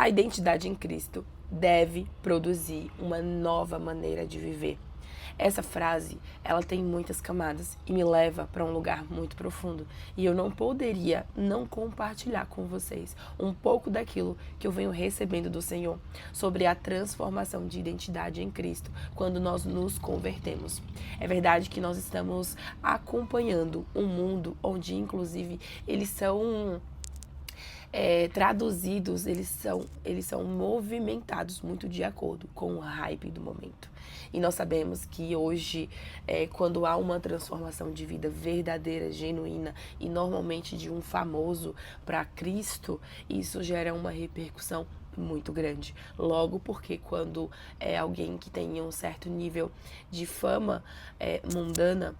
A identidade em Cristo deve produzir uma nova maneira de viver. Essa frase, ela tem muitas camadas e me leva para um lugar muito profundo. E eu não poderia não compartilhar com vocês um pouco daquilo que eu venho recebendo do Senhor sobre a transformação de identidade em Cristo quando nós nos convertemos. É verdade que nós estamos acompanhando um mundo onde, inclusive, eles são traduzidos, eles são movimentados muito de acordo com o hype do momento. E nós sabemos que hoje, quando há uma transformação de vida verdadeira, genuína e normalmente de um famoso para Cristo, isso gera uma repercussão muito grande. Logo porque quando é alguém que tem um certo nível de fama mundana,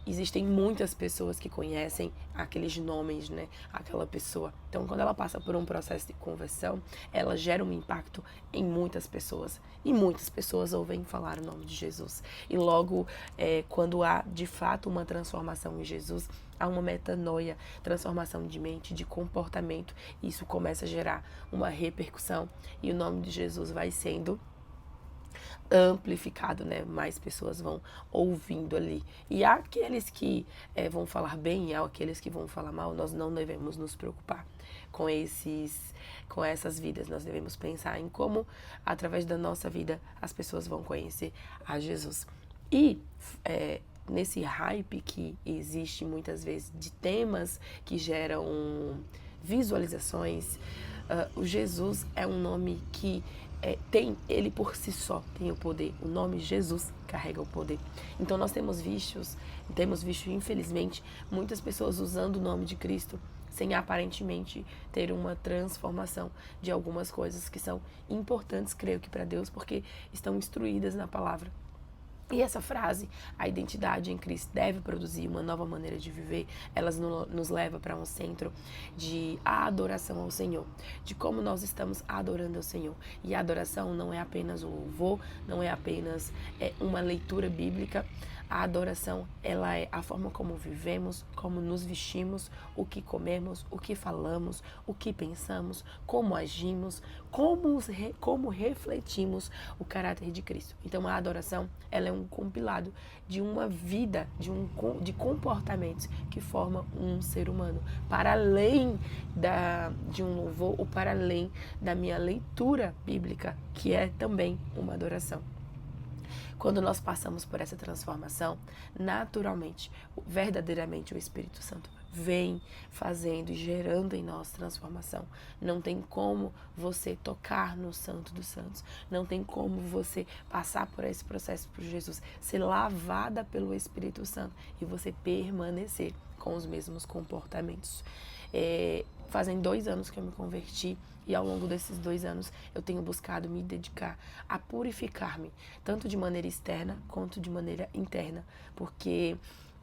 existem muitas pessoas que conhecem aqueles nomes, né? Aquela pessoa. Então, quando ela passa por um processo de conversão, ela gera um impacto em muitas pessoas. E muitas pessoas ouvem falar o nome de Jesus. E logo, quando há, de fato, uma transformação em Jesus, há uma metanoia, transformação de mente, de comportamento. Isso começa a gerar uma repercussão. E o nome de Jesus vai sendo amplificado, né? Mais pessoas vão ouvindo ali. E há aqueles que vão falar bem, e há aqueles que vão falar mal. Nós não devemos nos preocupar com essas vidas. Nós devemos pensar em como, através da nossa vida, as pessoas vão conhecer a Jesus. E nesse hype que existe muitas vezes de temas que geram visualizações, o Jesus é um nome que ele por si só tem o poder. O nome Jesus carrega o poder. Então nós temos visto infelizmente muitas pessoas usando o nome de Cristo sem aparentemente ter uma transformação de algumas coisas que são importantes, creio que para Deus, porque estão instruídas na palavra. E essa frase, a identidade em Cristo deve produzir uma nova maneira de viver, ela nos leva para um centro de adoração ao Senhor, de como nós estamos adorando ao Senhor. E a adoração não é apenas o louvor, não é apenas uma leitura bíblica. A adoração, ela é a forma como vivemos, como nos vestimos, o que comemos, o que falamos, o que pensamos, como agimos, como refletimos o caráter de Cristo. Então a adoração, ela é um compilado de uma vida, de comportamentos que formam um ser humano, para além de um louvor ou para além da minha leitura bíblica, que é também uma adoração. Quando nós passamos por essa transformação, naturalmente, verdadeiramente o Espírito Santo vem fazendo e gerando em nós transformação. Não tem como você tocar no Santo dos Santos. Não tem como você passar por esse processo por Jesus, ser lavada pelo Espírito Santo e você permanecer com os mesmos comportamentos. Fazem 2 anos que eu me converti e ao longo desses 2 anos eu tenho buscado me dedicar a purificar-me, tanto de maneira externa quanto de maneira interna, porque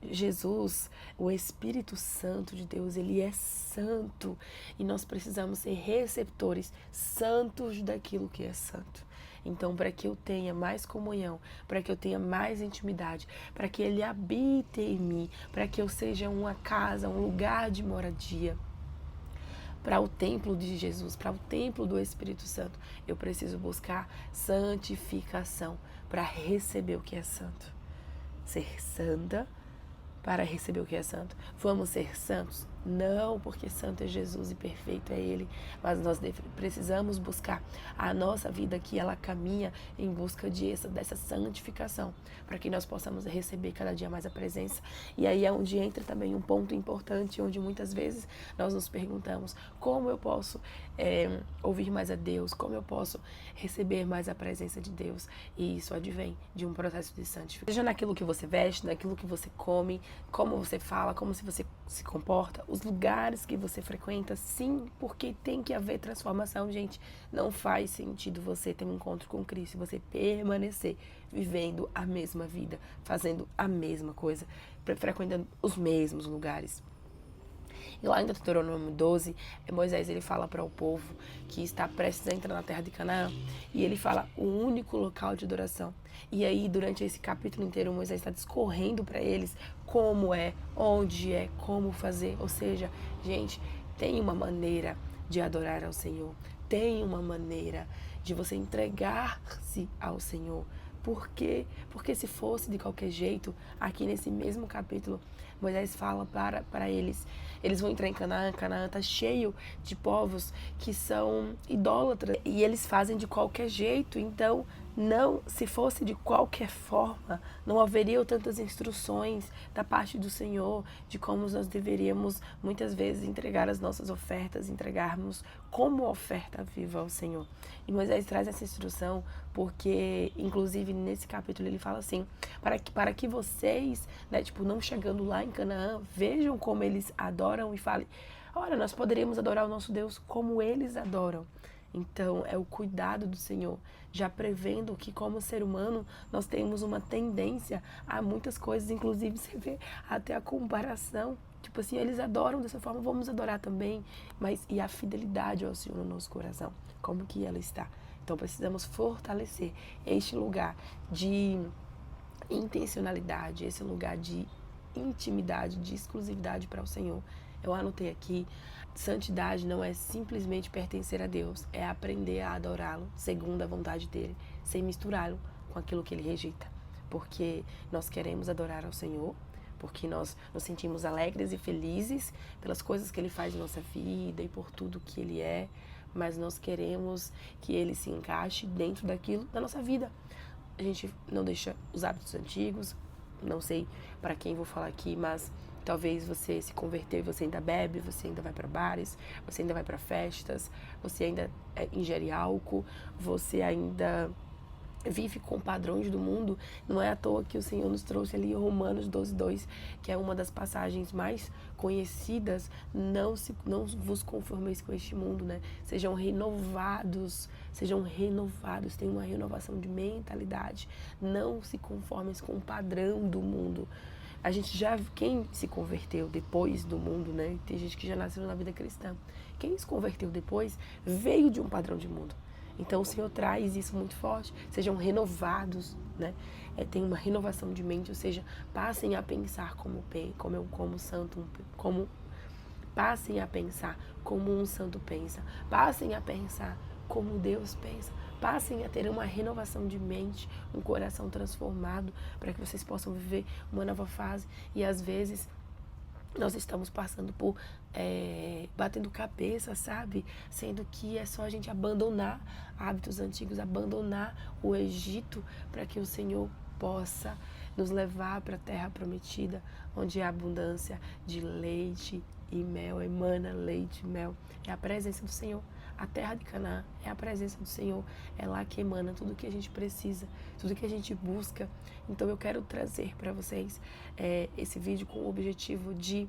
Jesus, o Espírito Santo de Deus, ele é santo e nós precisamos ser receptores santos daquilo que é santo. Então, para que eu tenha mais comunhão, para que eu tenha mais intimidade, para que ele habite em mim, para que eu seja uma casa, um lugar de moradia, para o templo de Jesus, para o templo do Espírito Santo, eu preciso buscar santificação para receber o que é santo. Ser santa para receber o que é santo. Vamos ser santos? Não, porque santo é Jesus e perfeito é Ele, mas nós precisamos buscar a nossa vida que ela caminha em busca dessa santificação, para que nós possamos receber cada dia mais a presença. E aí é onde entra também um ponto importante, onde muitas vezes nós nos perguntamos como eu posso ouvir mais a Deus, como eu posso receber mais a presença de Deus. E isso advém de um processo de santificação. Seja naquilo que você veste, naquilo que você come, como você fala, como você se comporta, os lugares que você frequenta, sim, porque tem que haver transformação, gente. Não faz sentido você ter um encontro com Cristo e você permanecer vivendo a mesma vida, fazendo a mesma coisa, frequentando os mesmos lugares. E lá em Deuteronômio 12, Moisés ele fala para o povo que está prestes a entrar na terra de Canaã, e ele fala o único local de adoração. E aí, durante esse capítulo inteiro, Moisés está discorrendo para eles como é, onde é, como fazer. Ou seja, gente, tem uma maneira de adorar ao Senhor. tem uma maneira de você entregar-se ao Senhor. Por quê? Porque se fosse de qualquer jeito, aqui nesse mesmo capítulo, Moisés fala para eles, eles vão entrar em Canaã, Canaã está cheio de povos que são idólatras e eles fazem de qualquer jeito, então não, se fosse de qualquer forma, não haveriam tantas instruções da parte do Senhor de como nós deveríamos muitas vezes entregar as nossas ofertas, entregarmos como oferta viva ao Senhor. E Moisés traz essa instrução porque, inclusive, nesse capítulo ele fala assim, para que vocês, né, não chegando lá em Canaã, vejam como eles adoram e falem, olha, nós poderíamos adorar o nosso Deus como eles adoram. Então, é o cuidado do Senhor, já prevendo que, como ser humano, nós temos uma tendência a muitas coisas, inclusive você vê até a comparação. Tipo assim, eles adoram dessa forma, vamos adorar também. Mas e a fidelidade ao Senhor no nosso coração? Como que ela está? Então, precisamos fortalecer este lugar de intencionalidade, esse lugar de intimidade, de exclusividade para o Senhor. Eu anotei aqui, santidade não é simplesmente pertencer a Deus, é aprender a adorá-lo segundo a vontade dele, sem misturá-lo com aquilo que ele rejeita. Porque nós queremos adorar ao Senhor, porque nós nos sentimos alegres e felizes pelas coisas que ele faz em nossa vida e por tudo que ele é, mas nós queremos que ele se encaixe dentro daquilo da nossa vida. A gente não deixa os hábitos antigos, não sei para quem vou falar aqui, mas talvez você se converteu e você ainda bebe, você ainda vai para bares, você ainda vai para festas, você ainda ingere álcool, você ainda vive com padrões do mundo. Não é à toa que o Senhor nos trouxe ali em Romanos 12:2, que é uma das passagens mais conhecidas, não vos conformeis com este mundo, né? Sejam renovados, tenham uma renovação de mentalidade, não se conformem com o padrão do mundo. A gente já, quem se converteu depois do mundo, né? Tem gente que já nasceu na vida cristã. Quem se converteu depois veio de um padrão de mundo. Então o Senhor traz isso muito forte. Sejam renovados, né? Tem uma renovação de mente, ou seja, passem a pensar passem a pensar como um santo pensa. Passem a pensar como Deus pensa. Passem a ter uma renovação de mente, um coração transformado, para que vocês possam viver uma nova fase. E às vezes nós estamos passando por batendo cabeça, sabe? Sendo que é só a gente abandonar hábitos antigos, abandonar o Egito, para que o Senhor possa nos levar para a terra prometida, onde há abundância de leite e mel, emana leite e mel. É a presença do Senhor. A terra de Canaã é a presença do Senhor. É lá que emana tudo o que a gente precisa, tudo que a gente busca. Então eu quero trazer para vocês esse vídeo com o objetivo de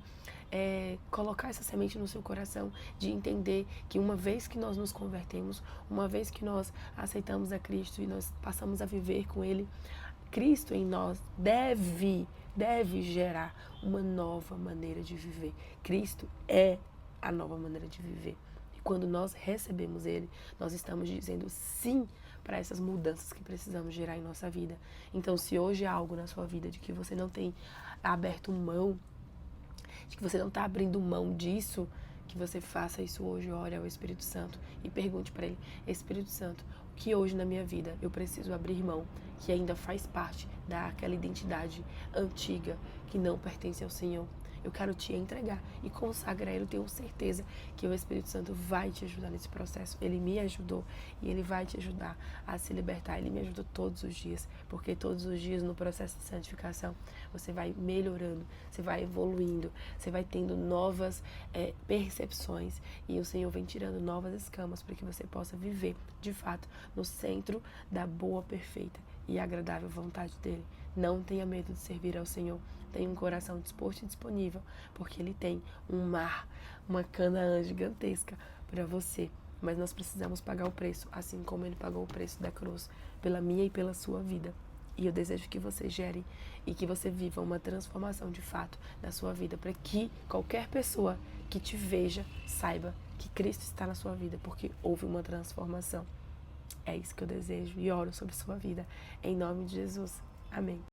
colocar essa semente no seu coração, de entender que uma vez que nós nos convertemos, uma vez que nós aceitamos a Cristo e nós passamos a viver com Ele, Cristo em nós deve gerar uma nova maneira de viver. Cristo é a nova maneira de viver. E quando nós recebemos Ele, nós estamos dizendo sim para essas mudanças que precisamos gerar em nossa vida. Então, se hoje há algo na sua vida de que você não tem aberto mão, de que você não está abrindo mão disso, que você faça isso hoje, ore ao Espírito Santo e pergunte para Ele, Espírito Santo, o que hoje na minha vida eu preciso abrir mão, que ainda faz parte daquela identidade antiga que não pertence ao Senhor. Eu quero te entregar e consagrar Ele. Eu tenho certeza que o Espírito Santo vai te ajudar nesse processo. Ele me ajudou e Ele vai te ajudar a se libertar. Ele me ajuda todos os dias, porque todos os dias no processo de santificação você vai melhorando, você vai evoluindo, você vai tendo novas percepções e o Senhor vem tirando novas escamas para que você possa viver, de fato, no centro da boa, perfeita e agradável vontade dEle. Não tenha medo de servir ao Senhor. Tenha um coração disposto e disponível, porque Ele tem um mar, uma Canaã gigantesca para você. Mas nós precisamos pagar o preço, assim como Ele pagou o preço da cruz, pela minha e pela sua vida. E eu desejo que você gere e que você viva uma transformação de fato na sua vida, para que qualquer pessoa que te veja saiba que Cristo está na sua vida, porque houve uma transformação. É isso que eu desejo e oro sobre sua vida. Em nome de Jesus. Amém.